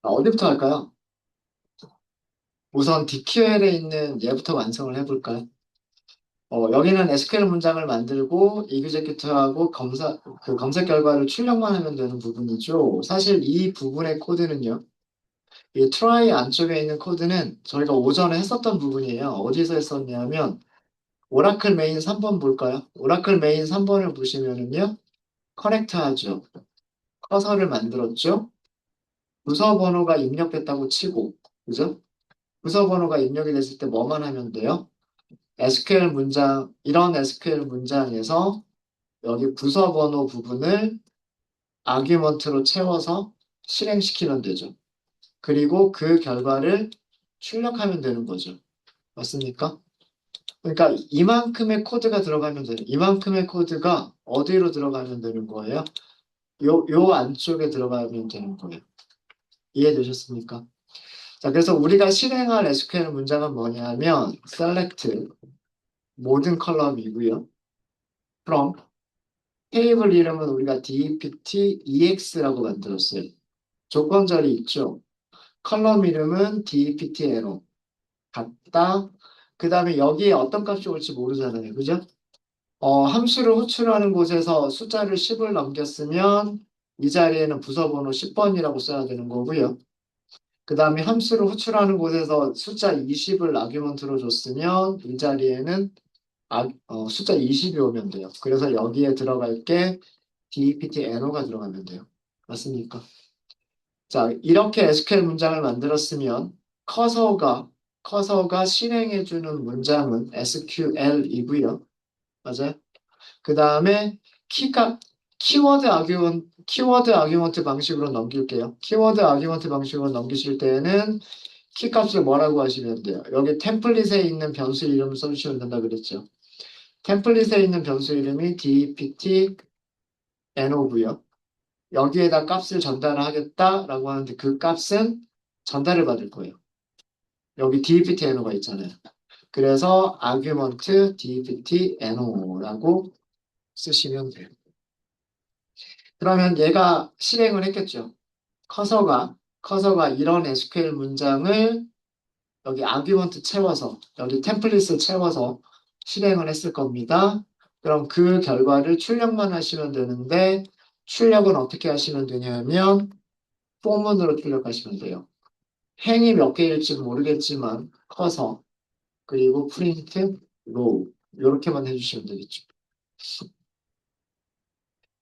어디부터 할까요? 우선 DQL에 있는 얘부터 완성을 해볼까요? 여기는 SQL 문장을 만들고 이그제큐트하고 검색 결과를 출력만 하면 되는 부분이죠. 사실 이 부분의 코드는요. 이 try 안쪽에 있는 코드는 저희가 오전에 했었던 부분이에요. 어디서 했었냐면 오라클 메인 3번 볼까요? 오라클 메인 3번을 보시면은요. 커넥트 하죠. 커서를 만들었죠. 부서 번호가 입력됐다고 치고, 그죠? 부서 번호가 입력이 됐을 때 뭐만 하면 돼요? SQL 문장, 이런 SQL 문장에서 여기 부서 번호 부분을 아규먼트로 채워서 실행시키면 되죠. 그리고 그 결과를 출력하면 되는 거죠. 맞습니까? 그러니까 이만큼의 코드가 들어가면 되는, 이만큼의 코드가 어디로 들어가면 되는 거예요? 요 안쪽에 들어가면 되는 거예요. 이해되셨습니까? 자, 그래서 우리가 실행할 SQL 문장은 뭐냐면 select 모든 컬럼이고요. from 테이블 이름은 우리가 DPT EX라고 만들었어요. 조건절이 있죠. 컬럼 이름은 DPT 에러 같다. 그 다음에 여기에 어떤 값이 올지 모르잖아요. 그죠? 함수를 호출하는 곳에서 숫자를 10을 넘겼으면 이 자리에는 부서번호 10번이라고 써야 되는 거고요. 그 다음에 함수를 호출하는 곳에서 숫자 20을 아규먼트로 줬으면 이 자리에는 숫자 20이 오면 돼요. 그래서 여기에 들어갈 게 DPT NO가 들어가면 돼요. 맞습니까? 자, 이렇게 SQL 문장을 만들었으면 커서가 실행해주는 문장은 SQL이고요. 맞아요? 그 다음에 키가 키워드 아규먼트 방식으로 넘길게요. 키워드 아규먼트 방식으로 넘기실 때는 키 값을 뭐라고 하시면 돼요? 여기 템플릿에 있는 변수 이름을 써주시면 된다 그랬죠. 템플릿에 있는 변수 이름이 dpt no고요. 여기에다 값을 전달을 하겠다라고 하는데 그 값은 전달을 받을 거예요. 여기 dpt no가 있잖아요. 그래서 argument dpt no라고 쓰시면 돼요. 그러면 얘가 실행을 했겠죠. 커서가 이런 SQL 문장을 여기 아규먼트 채워서 여기 템플릿을 채워서 실행을 했을 겁니다. 그럼 그 결과를 출력만 하시면 되는데 출력은 어떻게 하시면 되냐면 포문으로 출력하시면 돼요. 행이 몇 개일지 모르겠지만 커서 그리고 프린트 로우 이렇게만 해주시면 되겠죠.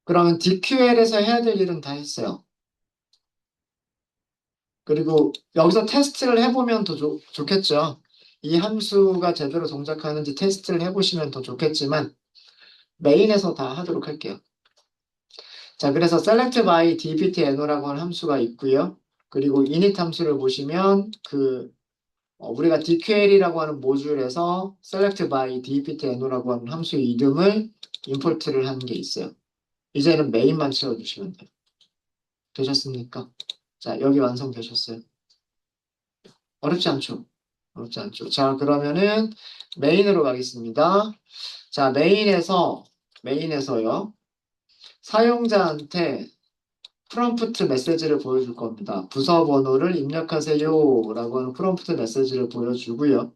그러면 DQL에서 해야 될 일은 다 했어요. 그리고 여기서 테스트를 해보면 더 좋겠죠. 이 함수가 제대로 동작하는지 테스트를 해보시면 더 좋겠지만 메인에서 다 하도록 할게요. 자, 그래서 select by dptno라고 하는 함수가 있고요. 그리고 init 함수를 보시면 우리가 dql이라고 하는 모듈에서 select by dptno라고 하는 함수의 이름을 임포트를 한 게 있어요. 이제는 메인만 채워주시면 돼요. 되셨습니까? 자, 여기 완성되셨어요. 어렵지 않죠? 어렵지 않죠. 자, 그러면은 메인으로 가겠습니다. 자, 메인에서요. 사용자한테 프롬프트 메시지를 보여줄 겁니다. 부서 번호를 입력하세요 라고 하는 프롬프트 메시지를 보여주고요.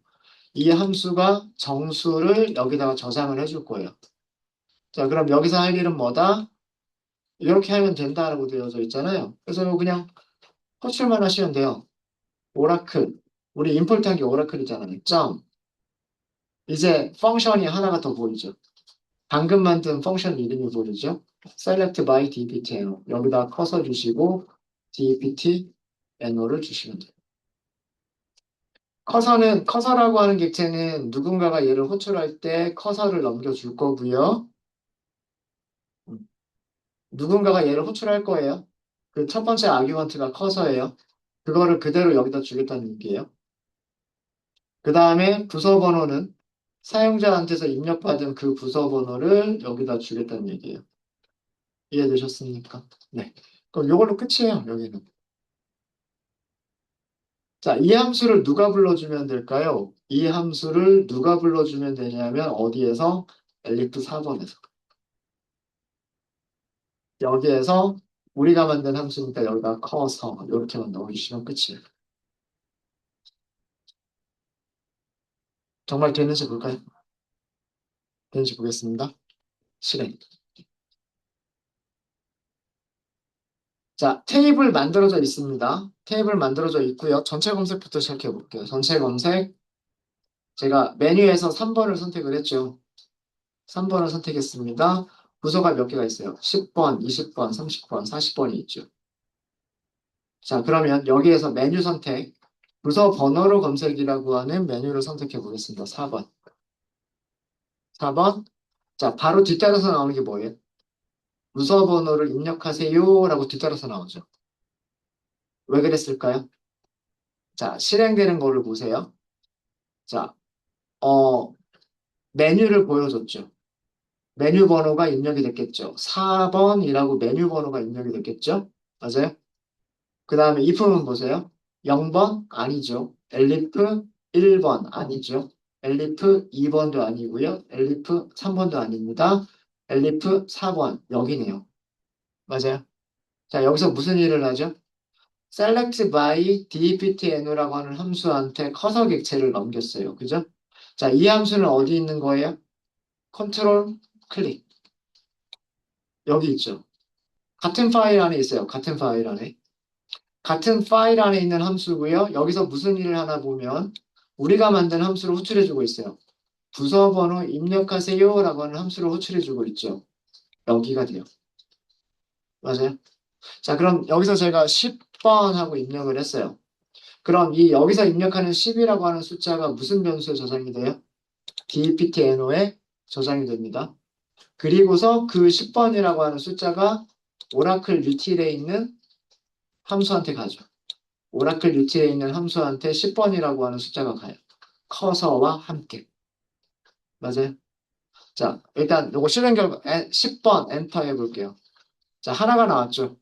이 함수가 정수를 여기다가 저장을 해줄 거예요. 자, 그럼 여기서 할 일은 뭐다? 이렇게 하면 된다라고 되어져 있잖아요. 그래서 이거 그냥 호출만 하시면 돼요. 오라클. 우리 임포트한 게 오라클이잖아요. 점. 이제 펑션이 하나가 더 보이죠. 방금 만든 펑션 이름이 보이죠. select by dptno. 여기다 커서 주시고 dptno를 주시면 돼요. 커서라고 하는 객체는 누군가가 얘를 호출할 때 커서를 넘겨줄 거고요. 누군가가 얘를 호출할 거예요. 그 첫 번째 아규먼트가 커서예요. 그거를 그대로 여기다 주겠다는 얘기예요. 그 다음에 부서 번호는 사용자한테서 입력받은 그 부서 번호를 여기다 주겠다는 얘기예요. 이해되셨습니까? 네. 그럼 이걸로 끝이에요, 여기는. 자, 이 함수를 누가 불러주면 될까요? 이 함수를 누가 불러주면 되냐면 어디에서? 엘리프 4번에서. 여기에서 우리가 만든 함수니까 여기다 커서 이렇게만 넣어주시면 끝이에요. 정말 되는지 볼까요? 되는지 보겠습니다. 실행. 자, 테이블 만들어져 있습니다. 테이블 만들어져 있고요. 전체 검색부터 시작해 볼게요. 전체 검색. 제가 메뉴에서 3번을 선택을 했죠. 3번을 선택했습니다. 부서가 몇 개가 있어요? 10번, 20번, 30번, 40번이 있죠. 자, 그러면 여기에서 메뉴 선택, 부서 번호로 검색이라고 하는 메뉴를 선택해 보겠습니다. 4번. 4번. 자, 바로 뒤따라서 나오는 게 뭐예요? 부서 번호를 입력하세요 라고 뒤따라서 나오죠. 왜 그랬을까요? 자, 실행되는 거를 보세요. 자, 어, 메뉴를 보여줬죠. 메뉴 번호가 입력이 됐겠죠. 4번이라고 메뉴 번호가 입력이 됐겠죠. 맞아요? 그 다음에 if는 보세요. 0번? 아니죠. 엘리프 1번? 아니죠. 엘리프 2번도 아니고요. 엘리프 3번도 아닙니다. 엘리프 4번 여기네요. 맞아요. 자, 여기서 무슨 일을 하죠? select by dptno라고 하는 함수한테 커서 객체를 넘겼어요. 그죠? 자, 이 함수는 어디 있는 거예요? 컨트롤 클릭. 여기 있죠. 같은 파일 안에 있어요. 같은 파일 안에. 같은 파일 안에 있는 함수고요. 여기서 무슨 일을 하나 보면 우리가 만든 함수를 호출해주고 있어요. 부서 번호 입력하세요 라고 하는 함수를 호출해주고 있죠. 여기가 돼요. 맞아요? 자, 그럼 여기서 제가 10번 하고 입력을 했어요. 그럼 이 여기서 입력하는 10이라고 하는 숫자가 무슨 변수에 저장이 돼요? dptno에 저장이 됩니다. 그리고서 그 10번이라고 하는 숫자가 오라클 유틸에 있는 함수한테 가죠. 오라클 유틸에 있는 함수한테 10번이라고 하는 숫자가 가요. 커서와 함께. 맞아요? 자, 일단 요거 실행 결과 10번 엔터 해볼게요. 자, 하나가 나왔죠.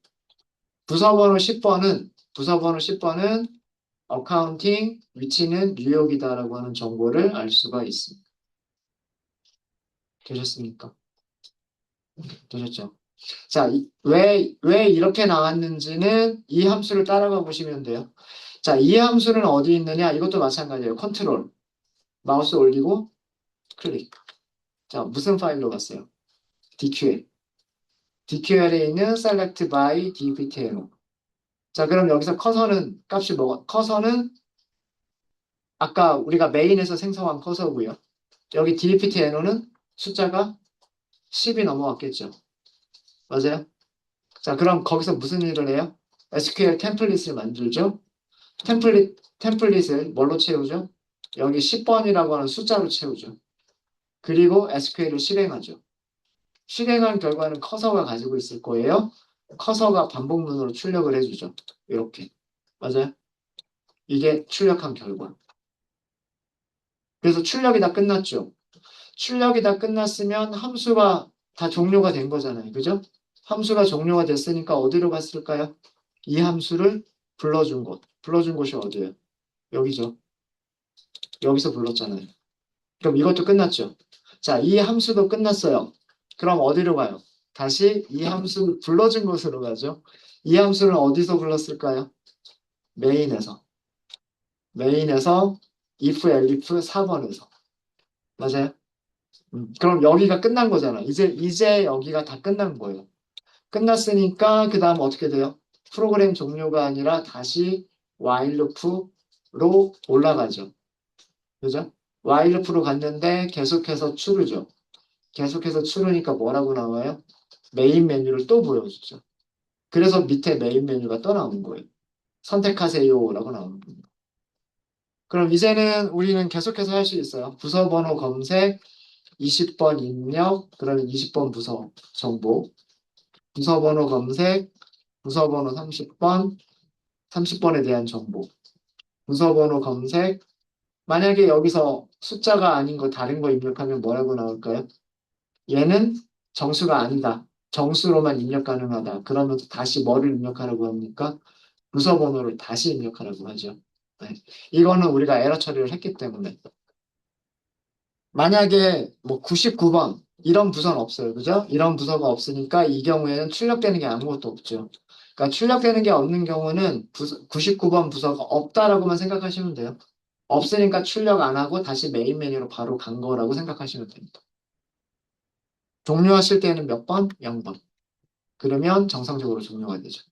부서 번호 10번은 어카운팅 위치는 뉴욕이다라고 하는 정보를 알 수가 있습니다. 되셨습니까? 되셨죠? 자, 왜 이렇게 나왔는지는 이 함수를 따라가 보시면 돼요. 자, 이 함수는 어디 있느냐? 이것도 마찬가지예요. 컨트롤. 마우스 올리고 클릭. 자, 무슨 파일로 갔어요? DQL. DQL에 있는 select by dptl. 자, 그럼 여기서 커서는 값이 뭐가? 커서는 아까 우리가 메인에서 생성한 커서고요. 여기 dptl는 숫자가 10이 넘어왔겠죠. 맞아요? 자, 그럼 거기서 무슨 일을 해요? SQL 템플릿을 만들죠. 템플릿을 뭘로 채우죠? 여기 10번이라고 하는 숫자로 채우죠. 그리고 SQL을 실행하죠. 실행한 결과는 커서가 가지고 있을 거예요. 커서가 반복문으로 출력을 해주죠. 이렇게. 맞아요? 이게 출력한 결과. 그래서 출력이 다 끝났죠. 출력이 다 끝났으면 함수가 다 종료가 된 거잖아요. 그죠? 함수가 종료가 됐으니까 어디로 갔을까요? 이 함수를 불러준 곳. 불러준 곳이 어디예요? 여기죠. 여기서 불렀잖아요. 그럼 이것도 끝났죠. 자, 이 함수도 끝났어요. 그럼 어디로 가요? 다시 이 함수를 불러준 곳으로 가죠. 이 함수는 어디서 불렀을까요? 메인에서. 메인에서 if, elif 4번에서. 맞아요? 그럼 여기가 끝난 거잖아. 이제 여기가 다 끝난 거예요. 끝났으니까 그 다음 어떻게 돼요? 프로그램 종료가 아니라 다시 while loop로 올라가죠. 그죠? while loop로 갔는데 계속해서 추르죠. 계속해서 추르니까 뭐라고 나와요? 메인 메뉴를 또 보여주죠. 그래서 밑에 메인 메뉴가 또 나오는 거예요. 선택하세요라고 나오는 거예요. 그럼 이제는 우리는 계속해서 할 수 있어요. 부서 번호 검색, 20번 입력, 그러면 20번 부서 정보, 부서 번호 검색, 부서 번호 30번, 30번에 대한 정보, 부서 번호 검색, 만약에 여기서 숫자가 아닌 거 다른 거 입력하면 뭐라고 나올까요? 얘는 정수가 아니다. 정수로만 입력 가능하다. 그러면 다시 뭐를 입력하라고 합니까? 부서 번호를 다시 입력하라고 하죠. 네. 이거는 우리가 에러 처리를 했기 때문에. 만약에 뭐 99번 이런 부서는 없어요. 그죠? 이런 부서가 없으니까 이 경우에는 출력되는 게 아무것도 없죠. 그러니까 출력되는 게 없는 경우는 99번 부서가 없다라고만 생각하시면 돼요. 없으니까 출력 안 하고 다시 메인 메뉴로 바로 간 거라고 생각하시면 됩니다. 종료하실 때는 몇 번? 0번. 그러면 정상적으로 종료가 되죠.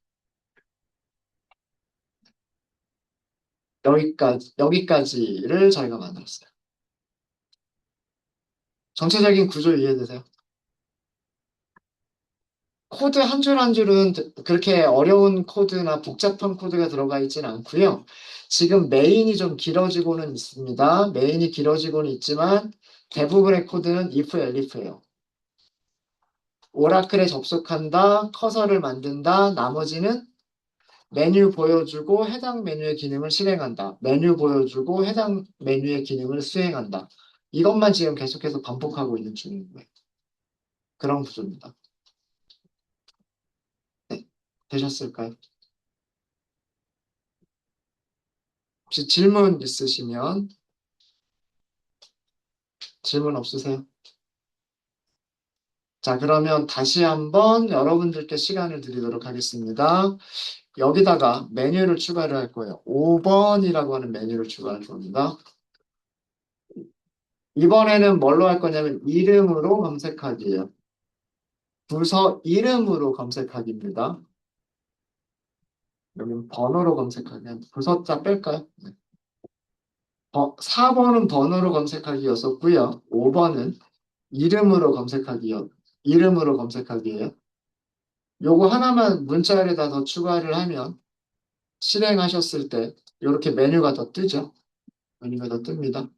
여기까지를 저희가 만들었어요. 전체적인 구조 이해되세요? 코드 한 줄 한 줄은 그렇게 어려운 코드나 복잡한 코드가 들어가 있지는 않고요. 지금 메인이 좀 길어지고는 있습니다. 메인이 길어지고는 있지만 대부분의 코드는 if, elif예요. 오라클에 접속한다, 커서를 만든다, 나머지는 메뉴 보여주고 해당 메뉴의 기능을 실행한다. 메뉴 보여주고 해당 메뉴의 기능을 수행한다. 이것만 지금 계속해서 반복하고 있는 중인 거예요. 그런 구조입니다. 네, 되셨을까요? 혹시 질문 있으시면 질문 없으세요? 자, 그러면 다시 한번 여러분들께 시간을 드리도록 하겠습니다. 여기다가 메뉴를 추가를 할 거예요. 5번이라고 하는 메뉴를 추가할 겁니다. 이번에는 뭘로 할 거냐면 이름으로 검색하기예요. 부서 이름으로 검색하기입니다. 여기는 번호로 검색하기. 부서자 뺄까요? 네. 4번은 번호로 검색하기였었고요. 5번은 이름으로 검색하기요. 이름으로 검색하기예요. 요거 하나만 문자열에다 더 추가를 하면 실행하셨을 때 이렇게 메뉴가 더 뜨죠. 메뉴가 더 뜹니다.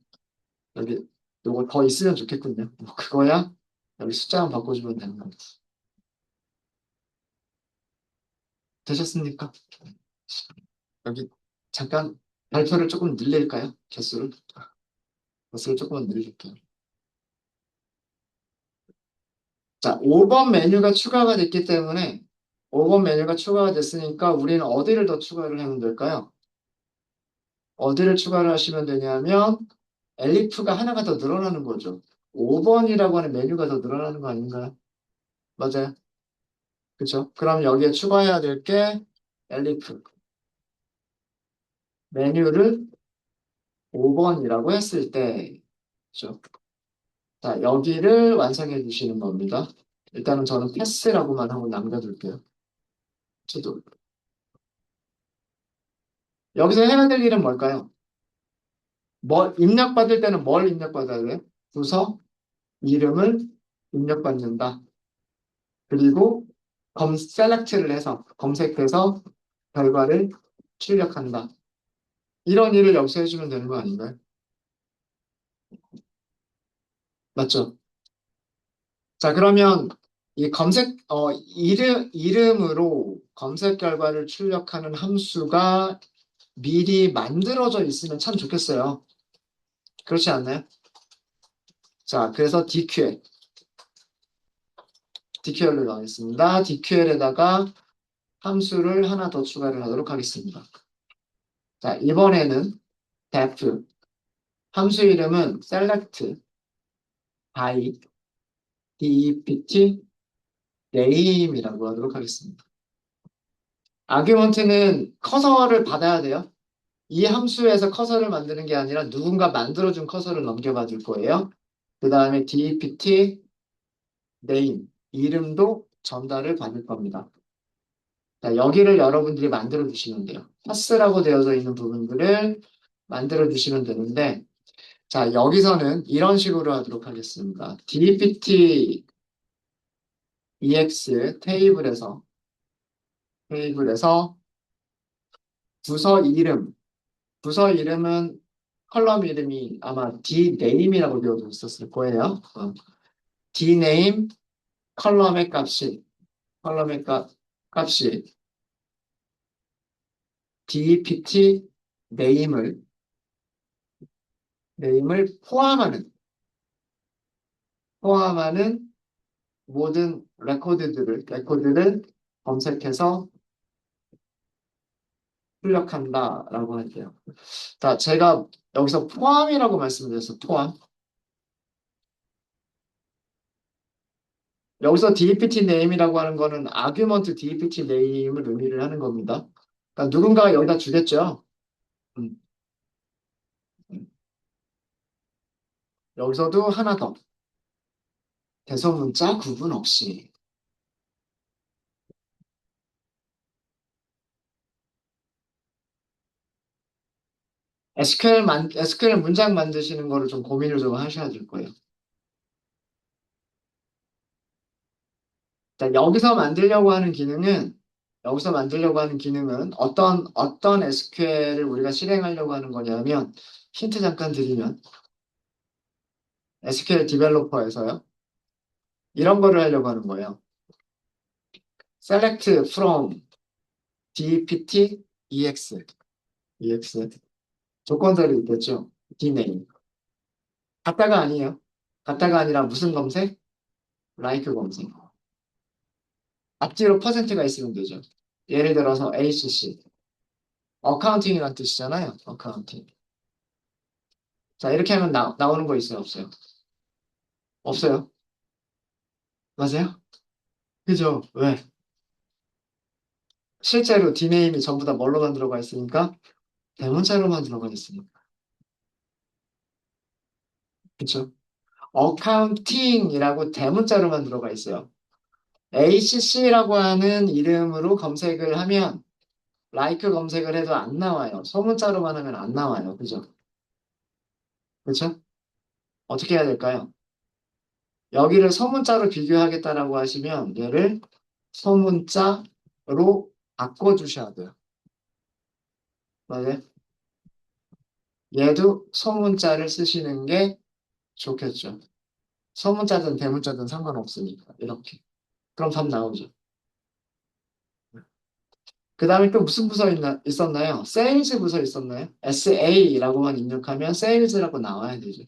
여기 요거 더 있으면 좋겠군요. 뭐 그거야 여기 숫자만 바꿔주면 되는 겁니다. 되셨습니까? 여기 잠깐 발표를 조금 늘릴까요? 개수를 조금 늘릴게요. 자, 5번 메뉴가 추가가 됐기 때문에 5번 메뉴가 추가가 됐으니까 우리는 어디를 더 추가를 하면 될까요? 어디를 추가를 하시면 되냐면 엘리프가 하나가 더 늘어나는 거죠. 5번이라고 하는 메뉴가 더 늘어나는 거 아닌가요? 맞아요. 그렇죠? 그럼 여기에 추가해야 될 게 엘리프 메뉴를 5번이라고 했을 때 그렇죠? 자, 여기를 완성해 주시는 겁니다. 일단은 저는 패스라고만 하고 남겨둘게요. 저도 여기서 해야 될 일은 뭘까요? 입력받을 때는 뭘 입력받아야 돼요? 부서 이름을 입력받는다. 그리고 셀렉트를 해서 검색해서 결과를 출력한다. 이런 일을 여기서 해주면 되는 거 아닌가요? 맞죠? 자, 그러면 이 이름으로 검색 결과를 출력하는 함수가 미리 만들어져 있으면 참 좋겠어요. 그렇지 않나요? 자, 그래서 DQL로 나가겠습니다. DQL에다가 함수를 하나 더 추가를 하도록 하겠습니다. 자, 이번에는 def 함수 이름은 select by dept name이라고 하도록 하겠습니다. 아규먼트는 커서를 받아야 돼요. 이 함수에서 커서를 만드는 게 아니라 누군가 만들어준 커서를 넘겨받을 거예요. 그 다음에 dept name 이름도 전달을 받을 겁니다. 자, 여기를 여러분들이 만들어 주시면 돼요. 파스라고 되어져 있는 부분들을 만들어 주시면 되는데 자, 여기서는 이런 식으로 하도록 하겠습니다. dpt ex 테이블에서 부서 이름은 컬럼 이름이 아마 dname이라고 되어 있었을 거예요. dname 컬럼의 값이 dpt name을 포함하는 모든 레코드를 검색해서 출력한다라고 할게요. 자, 제가 여기서 포함이라고 말씀드렸어요. 포함. 여기서 DPT name이라고 하는 거는 argument DPT name을 의미를 하는 겁니다. 그러니까 누군가가 여기다 주겠죠. 음, 음. 여기서도 하나 더. 대소문자 구분 없이. SQL 문장 만드시는 거를 좀 고민을 좀 하셔야 될 거예요. 자, 여기서 만들려고 하는 기능은 어떤 SQL을 우리가 실행하려고 하는 거냐면, 힌트 잠깐 드리면, SQL 디벨로퍼에서요. 이런 거를 하려고 하는 거예요. select from dpt ex 조건들이 있겠죠. dname. 같다가 아니에요. 같다가 아니라 무슨 검색? like 검색. 앞뒤로 퍼센트가 있으면 되죠. 예를 들어서 ACC. 어카운팅이란 뜻이잖아요. 어카운팅. 자, 이렇게 하면 나오는 거 있어요? 없어요? 없어요. 맞아요? 그죠? 왜? 실제로 디네임이 전부 다 뭘로만 들어가 있으니까? 대문자로만 들어가 있으니까. 그쵸? 어카운팅이라고 대문자로만 들어가 있어요. ACC라고 하는 이름으로 검색을 하면, like 검색을 해도 안 나와요. 소문자로만 하면 안 나와요. 그죠? 그쵸? 어떻게 해야 될까요? 여기를 소문자로 비교하겠다라고 하시면, 얘를 소문자로 바꿔주셔야 돼요. 맞아요? 얘도 소문자를 쓰시는 게 좋겠죠. 소문자든 대문자든 상관없으니까. 이렇게. 그럼 답 나오죠. 그 다음에 또 무슨 부서 있었나요? 세일즈 부서 있었나요? SA라고만 입력하면 세일즈라고 나와야 되죠.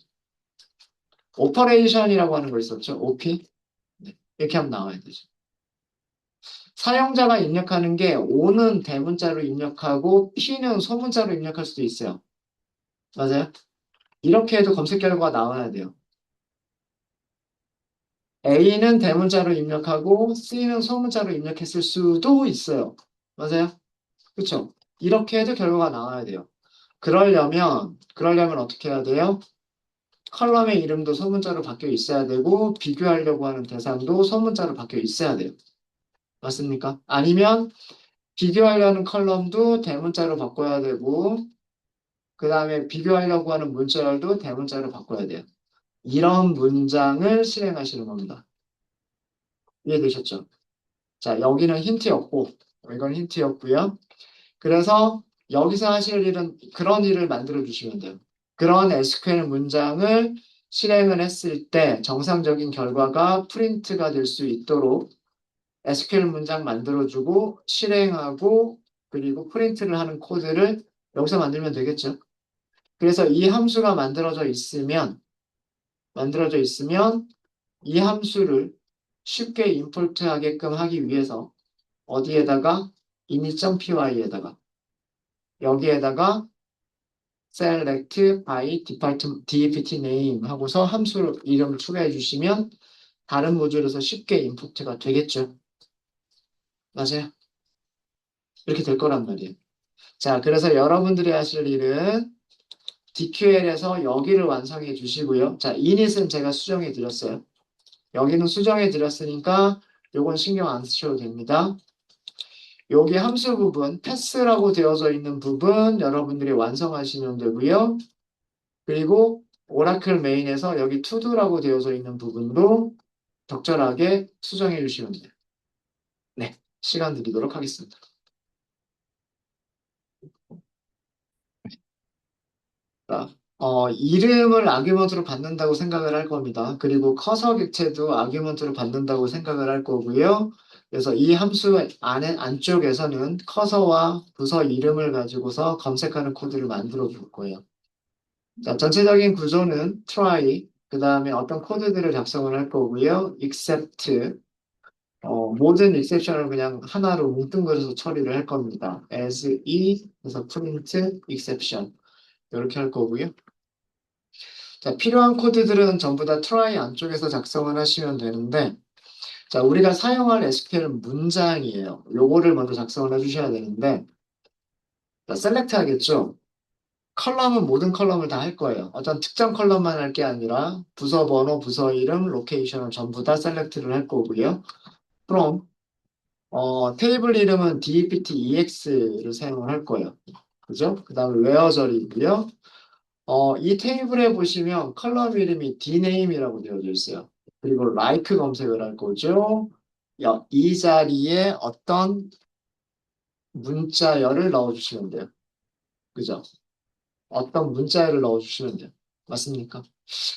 오퍼레이션이라고 하는 거 있었죠? OP? 네. 이렇게 하면 나와야 되죠. 사용자가 입력하는 게 O는 대문자로 입력하고 P는 소문자로 입력할 수도 있어요. 맞아요? 이렇게 해도 검색 결과가 나와야 돼요. A는 대문자로 입력하고 C는 소문자로 입력했을 수도 있어요. 맞아요? 그렇죠? 이렇게 해도 결과가 나와야 돼요. 그러려면 어떻게 해야 돼요? 컬럼의 이름도 소문자로 바뀌어 있어야 되고 비교하려고 하는 대상도 소문자로 바뀌어 있어야 돼요. 맞습니까? 아니면 비교하려는 컬럼도 대문자로 바꿔야 되고 그 다음에 비교하려고 하는 문자열도 대문자로 바꿔야 돼요. 이런 문장을 실행하시는 겁니다. 이해되셨죠? 자, 여기는 힌트였고 이건 힌트였고요. 그래서 여기서 하실 일은 그런 일을 만들어 주시면 돼요. 그런 SQL 문장을 실행을 했을 때 정상적인 결과가 프린트가 될 수 있도록 SQL 문장 만들어주고 실행하고 그리고 프린트를 하는 코드를 여기서 만들면 되겠죠. 그래서 이 함수가 만들어져 있으면 이 함수를 쉽게 임포트하게끔 하기 위해서 어디에다가 init.py에다가 여기에다가 select by dpt name 하고서 함수 이름을 추가해 주시면 다른 모듈에서 쉽게 임포트가 되겠죠. 맞아요? 이렇게 될 거란 말이에요. 자, 그래서 여러분들이 하실 일은 DQL에서 여기를 완성해 주시고요. 자, init은 제가 수정해 드렸어요. 여기는 수정해 드렸으니까 요건 신경 안 쓰셔도 됩니다. 여기 함수 부분, 패스라고 되어져 있는 부분 여러분들이 완성하시면 되고요. 그리고 오라클 메인에서 여기 to도라고 되어져 있는 부분도 적절하게 수정해 주시면 돼요. 네, 시간 드리도록 하겠습니다. 자, 이름을 아규먼트로 받는다고 생각을 할 겁니다. 그리고 커서 객체도 아규먼트로 받는다고 생각을 할 거고요. 그래서 이 함수 안쪽에서는 커서와 부서 이름을 가지고서 검색하는 코드를 만들어 볼 거예요. 자, 전체적인 구조는 try, 그 다음에 어떤 코드들을 작성을 할 거고요. except, 모든 exception을 그냥 하나로 뭉뚱그려서 처리를 할 겁니다. as e, 그래서 print exception 이렇게 할 거고요. 자, 필요한 코드들은 전부 다 try 안쪽에서 작성을 하시면 되는데 자, 우리가 사용할 SQL은 문장이에요. 요거를 먼저 작성을 해주셔야 되는데, 자, 셀렉트 하겠죠? 컬럼은 모든 컬럼을 다 할 거예요. 어떤 특정 컬럼만 할 게 아니라 부서 번호, 부서 이름, 로케이션을 전부 다 셀렉트를 할 거고요. 그럼 테이블 이름은 deptex를 사용을 할 거예요. 그죠? 그 다음에 where절이고요. 이 테이블에 보시면 컬럼 이름이 dname이라고 되어져 있어요. 그리고 like 검색을 할 거죠. 이 자리에 어떤 문자열을 넣어주시면 돼요. 그죠? 어떤 문자열을 넣어주시면 돼요. 맞습니까?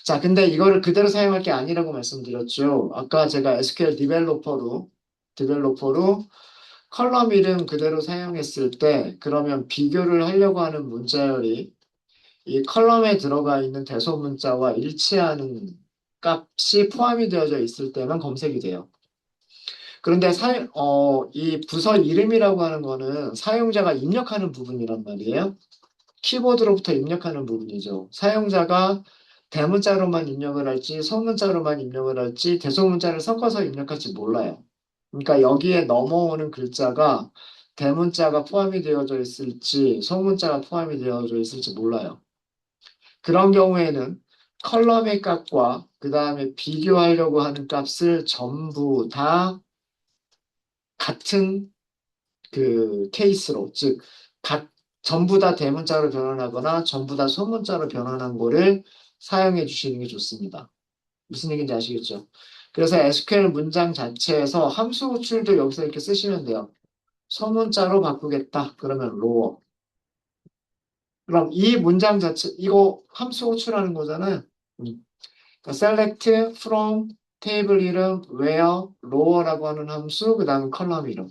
자, 근데 이거를 그대로 사용할 게 아니라고 말씀드렸죠. 아까 제가 SQL 디벨로퍼로 컬럼 이름 그대로 사용했을 때, 그러면 비교를 하려고 하는 문자열이 이 컬럼에 들어가 있는 대소문자와 일치하는 값이 포함이 되어져 있을 때만 검색이 돼요. 그런데 이 부서 이름이라고 하는 거는 사용자가 입력하는 부분이란 말이에요. 키보드로부터 입력하는 부분이죠. 사용자가 대문자로만 입력을 할지 소문자로만 입력을 할지 대소문자를 섞어서 입력할지 몰라요. 그러니까 여기에 넘어오는 글자가 대문자가 포함이 되어져 있을지 소문자가 포함이 되어져 있을지 몰라요. 그런 경우에는 컬럼의 값과 그 다음에 비교하려고 하는 값을 전부 다 같은 그 케이스로, 즉, 각, 전부 다 대문자로 변환하거나 전부 다 소문자로 변환한 거를 사용해 주시는 게 좋습니다. 무슨 얘기인지 아시겠죠? 그래서 SQL 문장 자체에서 함수 호출도 여기서 이렇게 쓰시면 돼요. 소문자로 바꾸겠다. 그러면 로어. 그럼 이 문장 자체, 이거 함수 호출하는 거잖아요. 그러니까 select from 테이블 이름, where, lower라고 하는 함수, 그 다음에 컬럼 이름.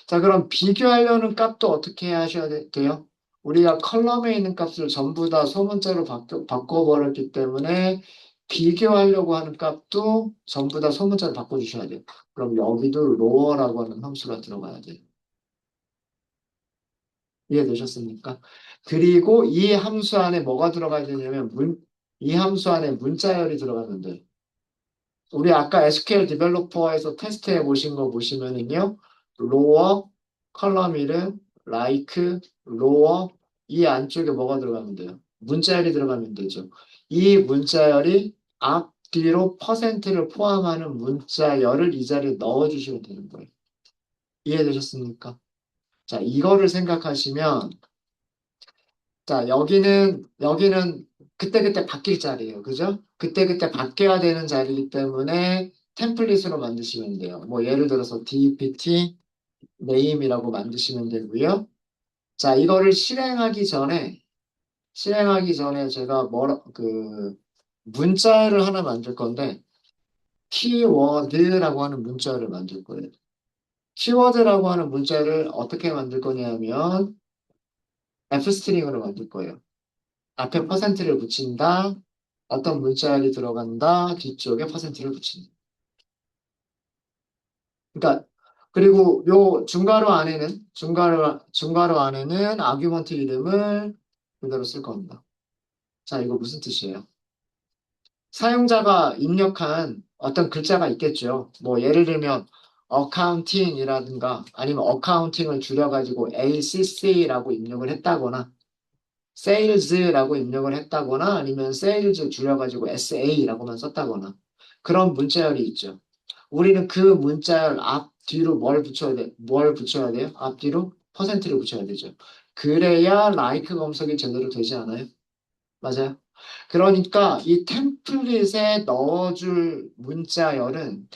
자, 그럼 비교하려는 값도 어떻게 하셔야 돼요? 우리가 컬럼에 있는 값을 전부 다 소문자로 바꿔버렸기 때문에 비교하려고 하는 값도 전부 다 소문자로 바꿔주셔야 돼요. 그럼 여기도 lower라고 하는 함수가 들어가야 돼요. 이해되셨습니까? 그리고 이 함수 안에 뭐가 들어가야 되냐면 이 함수 안에 문자열이 들어가면 돼요. 우리 아까 SQL 디벨로퍼에서 테스트해 보신 거 보시면은요, 로어, 컬럼 이름, like, 로어, 이 안쪽에 뭐가 들어가면 돼요? 문자열이 들어가면 되죠. 이 문자열이 앞, 뒤로 퍼센트를 포함하는 문자열을 이 자리에 넣어주시면 되는 거예요. 이해되셨습니까? 자, 이거를 생각하시면, 자, 여기는 그때그때 바뀔 자리예요. 그죠? 그때그때 바뀌어야 되는 자리이기 때문에 템플릿으로 만드시면 돼요. 뭐, 예를 들어서 DPT name이라고 만드시면 되고요. 자, 이거를 실행하기 전에 제가 문자를 하나 만들 건데, 키워드라고 하는 문자를 만들 거예요. 키워드라고 하는 문자를 어떻게 만들 거냐면, f스트링으로 만들 거예요. 앞에 퍼센트를 붙인다. 어떤 문자열이 들어간다. 뒤쪽에 퍼센트를 붙인다. 그러니까 그리고 요 중괄호 안에는 아규먼트 이름을 그대로 쓸 겁니다. 자, 이거 무슨 뜻이에요? 사용자가 입력한 어떤 글자가 있겠죠. 뭐 예를 들면 어카운팅이라든가 아니면 어카운팅을 줄여가지고 ACC라고 입력을 했다거나 sales라고 입력을 했다거나 아니면 sales 줄여가지고 SA라고만 썼다거나 그런 문자열이 있죠. 우리는 그 문자열 앞, 뒤로 뭘 붙여야 돼요? 앞뒤로 퍼센트를 붙여야 되죠. 그래야 like 검색이 제대로 되지 않아요? 맞아요. 그러니까 이 템플릿에 넣어줄 문자열은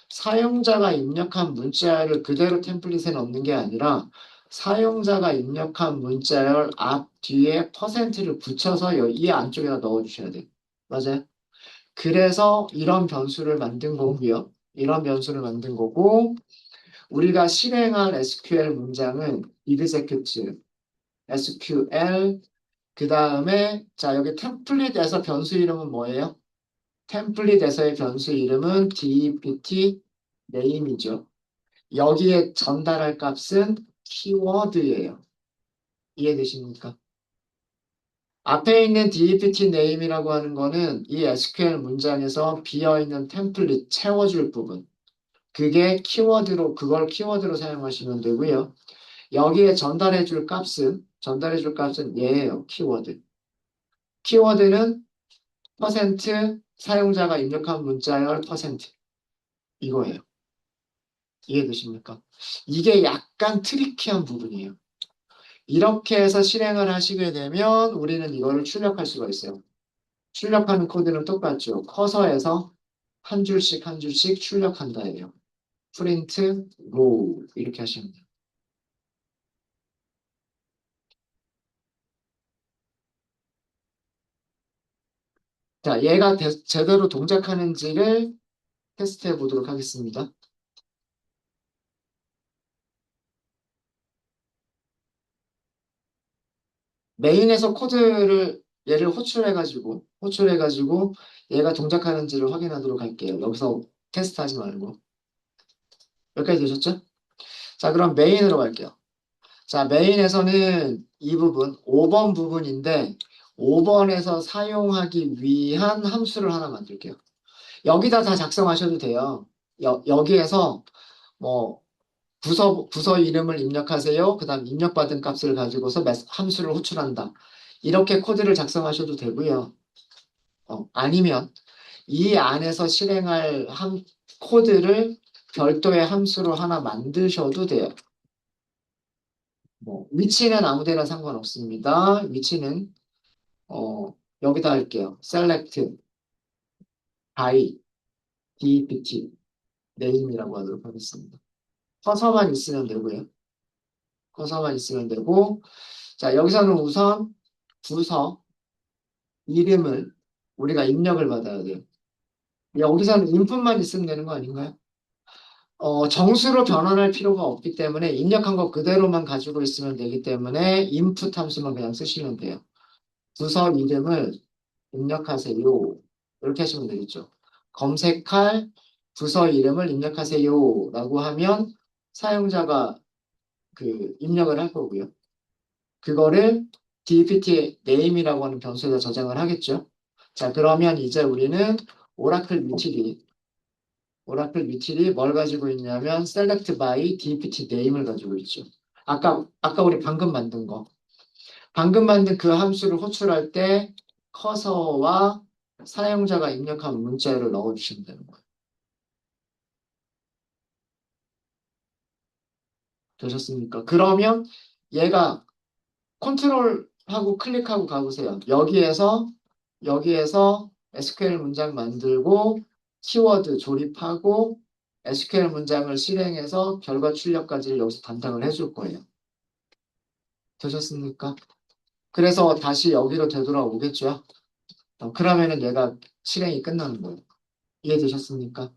사용자가 입력한 문자열을 그대로 템플릿에 넣는 게 아니라 사용자가 입력한 문자열 앞, 뒤에 퍼센트를 붙여서 이 안쪽에다 넣어주셔야 돼요. 맞아요. 그래서 이런 변수를 만든 거고요. 이런 변수를 만든 거고 우리가 실행할 SQL 문장은 execute, SQL 그 다음에 자 여기 템플릿에서 변수 이름은 뭐예요? 템플릿에서의 변수 이름은 dpt name이죠. 여기에 전달할 값은 키워드예요. 이해되십니까? 앞에 있는 DEPT name이라고 하는 거는 이 SQL 문장에서 비어있는 템플릿 채워줄 부분. 그게 키워드로, 그걸 키워드로 사용하시면 되고요. 여기에 전달해줄 값은 얘예요. 키워드. 키워드는 퍼센트 사용자가 입력한 문자열 퍼센트. 이거예요. 이해되십니까? 이게 약간 트리키한 부분이에요. 이렇게 해서 실행을 하시게 되면 우리는 이거를 출력할 수가 있어요. 출력하는 코드는 똑같죠. 커서에서 한 줄씩 한 줄씩 출력한다예요. 프린트, 로 이렇게 하시면 돼요. 자, 얘가 제대로 동작하는지를 테스트해 보도록 하겠습니다. 메인에서 코드를 얘를 호출해가지고 얘가 동작하는지를 확인하도록 할게요. 여기서 테스트하지 말고. 여기까지 되셨죠? 자, 그럼 메인으로 갈게요. 자, 메인에서는 이 부분, 5번 부분인데 5번에서 사용하기 위한 함수를 하나 만들게요. 여기다 다 작성하셔도 돼요. 여기에서 뭐 부서 이름을 입력하세요. 그 다음 입력받은 값을 가지고서 함수를 호출한다. 이렇게 코드를 작성하셔도 되고요. 아니면 이 안에서 실행할 코드를 별도의 함수로 하나 만드셔도 돼요. 뭐 위치는 아무 데나 상관없습니다. 위치는 여기다 할게요. select by dpt name이라고 하도록 하겠습니다. 커서만 있으면 되고요. 커서만 있으면 되고 자 여기서는 우선 부서 이름을 우리가 입력을 받아야 돼요. 여기서는 인풋만 있으면 되는 거 아닌가요? 정수로 변환할 필요가 없기 때문에 입력한 거 그대로만 가지고 있으면 되기 때문에 input 함수만 그냥 쓰시면 돼요. 부서 이름을 입력하세요. 이렇게 하시면 되겠죠. 검색할 부서 이름을 입력하세요. 라고 하면 사용자가 그 입력을 할 거고요. 그거를 dpt name이라고 하는 변수에다 저장을 하겠죠. 자, 그러면 이제 우리는 오라클 유틸이 뭘 가지고 있냐면 select by dpt name을 가지고 있죠. 아까 우리 방금 만든 거. 방금 만든 그 함수를 호출할 때 커서와 사용자가 입력한 문자열을 넣어주시면 되는 거예요. 되셨습니까? 그러면 얘가 컨트롤하고 클릭하고 가보세요. 여기에서 SQL 문장 만들고 키워드 조립하고 SQL 문장을 실행해서 결과 출력까지를 여기서 담당을 해줄 거예요. 되셨습니까? 그래서 다시 여기로 되돌아오겠죠? 그러면은 얘가 실행이 끝나는 거예요. 이해되셨습니까?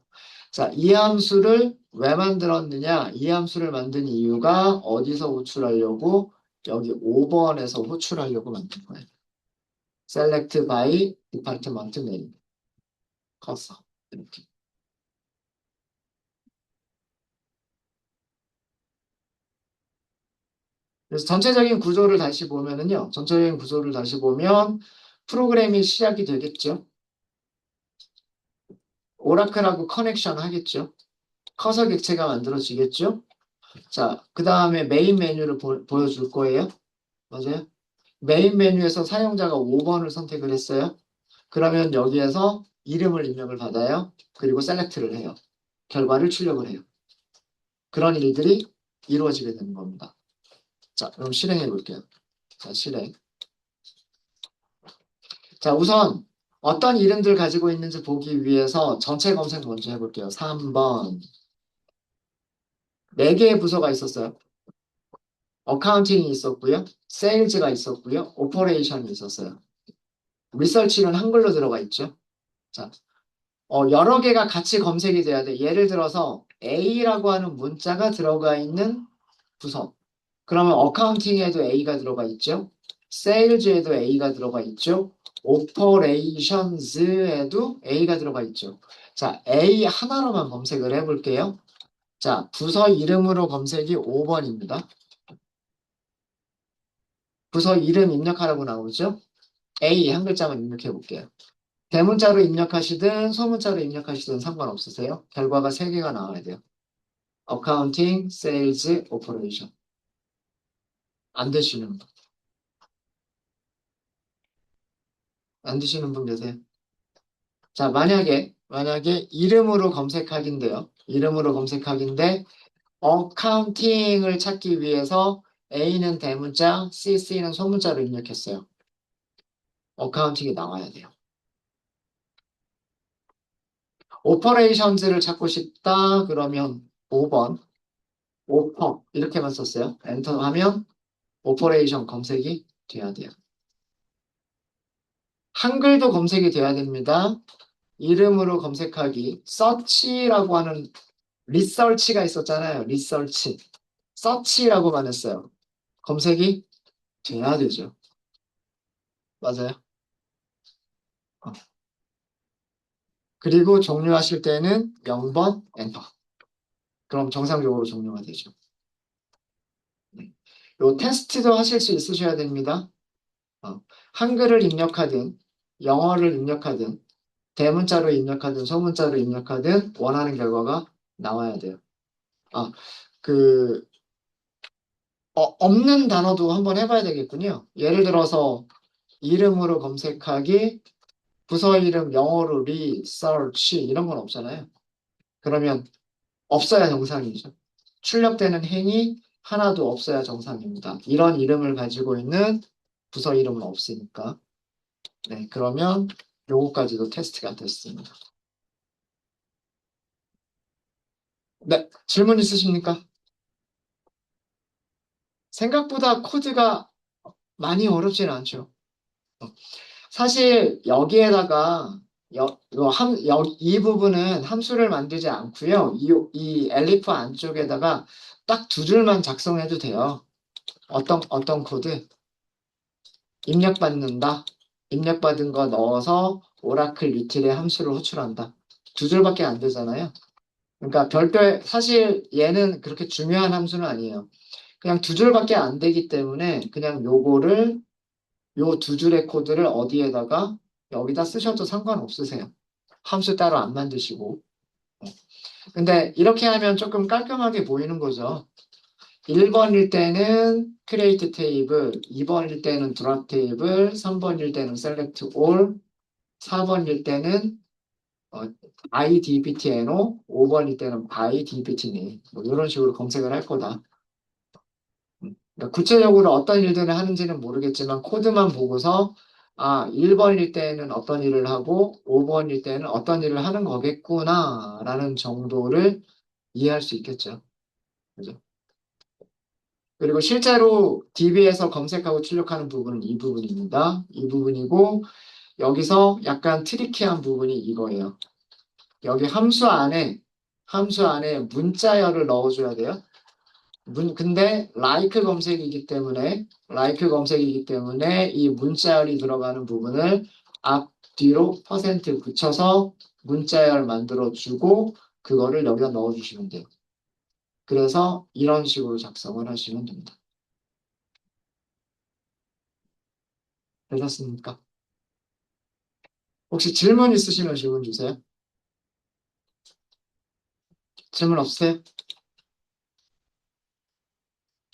자, 이 함수를 왜 만들었느냐? 이 함수를 만든 이유가 어디서 호출하려고? 여기 5번에서 호출하려고 만든 거예요. select by department name. 커서. 이렇게. 그래서 전체적인 구조를 다시 보면 프로그램이 시작이 되겠죠. 오라클하고 커넥션 하겠죠. 커서 객체가 만들어지겠죠. 자, 그 다음에 메인 메뉴를 보여줄 거예요. 맞아요? 메인 메뉴에서 사용자가 5번을 선택을 했어요. 그러면 여기에서 이름을 입력을 받아요. 그리고 셀렉트를 해요. 결과를 출력을 해요. 그런 일들이 이루어지게 되는 겁니다. 자, 그럼 실행해 볼게요. 자, 실행. 자, 우선 어떤 이름들 가지고 있는지 보기 위해서 전체 검색 먼저 해볼게요. 3번. 4개의 부서가 있었어요. 어카운팅이 있었고요. 세일즈가 있었고요. 오퍼레이션이 있었어요. 리서치는 한글로 들어가 있죠. 자, 여러 개가 같이 검색이 돼야 돼. 예를 들어서 A라고 하는 문자가 들어가 있는 부서. 그러면 어카운팅에도 A가 들어가 있죠. 세일즈에도 A가 들어가 있죠. 오퍼레이션즈에도 A가 들어가 있죠. 자, A 하나로만 검색을 해볼게요. 자, 부서 이름으로 검색이 5번입니다. 부서 이름 입력하라고 나오죠. A 한 글자만 입력해 볼게요. 대문자로 입력하시든 소문자로 입력하시든 상관없으세요. 결과가 3개가 나와야 돼요. 어카운팅, 세일즈, 오퍼레이션. 안 되시는 분. 안 되시는 분 계세요? 자, 만약에 이름으로 검색하기인데요. 이름으로 검색하기인데, 어카운팅을 찾기 위해서 A는 대문자, C는 소문자로 입력했어요. 어카운팅이 나와야 돼요. 오퍼레이션즈를 찾고 싶다. 그러면 5번, 오퍼. 이렇게만 썼어요. 엔터 하면 오퍼레이션 검색이 돼야 돼요. 한글도 검색이 돼야 됩니다. 이름으로 검색하기, 서치라고 하는 리서치가 있었잖아요. 리서치. 서치라고만 했어요. 검색이 돼야 되죠. 맞아요. 어. 그리고 종료하실 때는 0번 엔터. 그럼 정상적으로 종료가 되죠. 네. 요 테스트도 하실 수 있으셔야 됩니다. 어. 한글을 입력하든 영어를 입력하든 대문자로 입력하든 소문자로 입력하든 원하는 결과가 나와야 돼요. 아, 그 없는 단어도 한번 해봐야 되겠군요. 예를 들어서 이름으로 검색하기, 부서 이름 영어로 리서치 이런 건 없잖아요. 그러면 없어야 정상이죠. 출력되는 행위 하나도 없어야 정상입니다. 이런 이름을 가지고 있는 부서 이름은 없으니까. 네, 그러면 요거까지도 테스트가 됐습니다. 네, 질문 있으십니까? 생각보다 코드가 많이 어렵진 않죠. 사실 여기에다가 이 부분은 함수를 만들지 않고요. 이 엘리프 안쪽에다가 딱 2줄만 작성해도 돼요. 어떤 코드? 입력받는다. 입력받은 거 넣어서 오라클 유틸의 함수를 호출한다. 2줄밖에 안 되잖아요. 그러니까 별도의 사실 얘는 그렇게 중요한 함수는 아니에요. 그냥 2줄밖에 안 되기 때문에 그냥 요거를 요 2줄의 코드를 어디에다가 여기다 쓰셔도 상관없으세요. 함수 따로 안 만드시고. 근데 이렇게 하면 조금 깔끔하게 보이는 거죠. 1번일 때는 create table, 2번일 때는 drop table, 3번일 때는 select all, 4번일 때는 IDBTNO, 5번일 때는 by DBTNA. 뭐 이런 식으로 검색을 할 거다. 그러니까 구체적으로 어떤 일들을 하는지는 모르겠지만 코드만 보고서 1번일 때는 어떤 일을 하고 5번일 때는 어떤 일을 하는 거겠구나라는 정도를 이해할 수 있겠죠. 그죠? 그리고 실제로 DB에서 검색하고 출력하는 부분은 이 부분입니다. 이 부분이고 여기서 약간 트리키한 부분이 이거예요. 여기 함수 안에 문자열을 넣어줘야 돼요. 근데 like 검색이기 때문에 이 문자열이 들어가는 부분을 앞뒤로 퍼센트 붙여서 문자열 만들어주고 그거를 여기다 넣어주시면 돼요. 그래서 이런 식으로 작성을 하시면 됩니다. 되셨습니까? 혹시 질문 있으시면 질문 주세요. 질문 없으세요?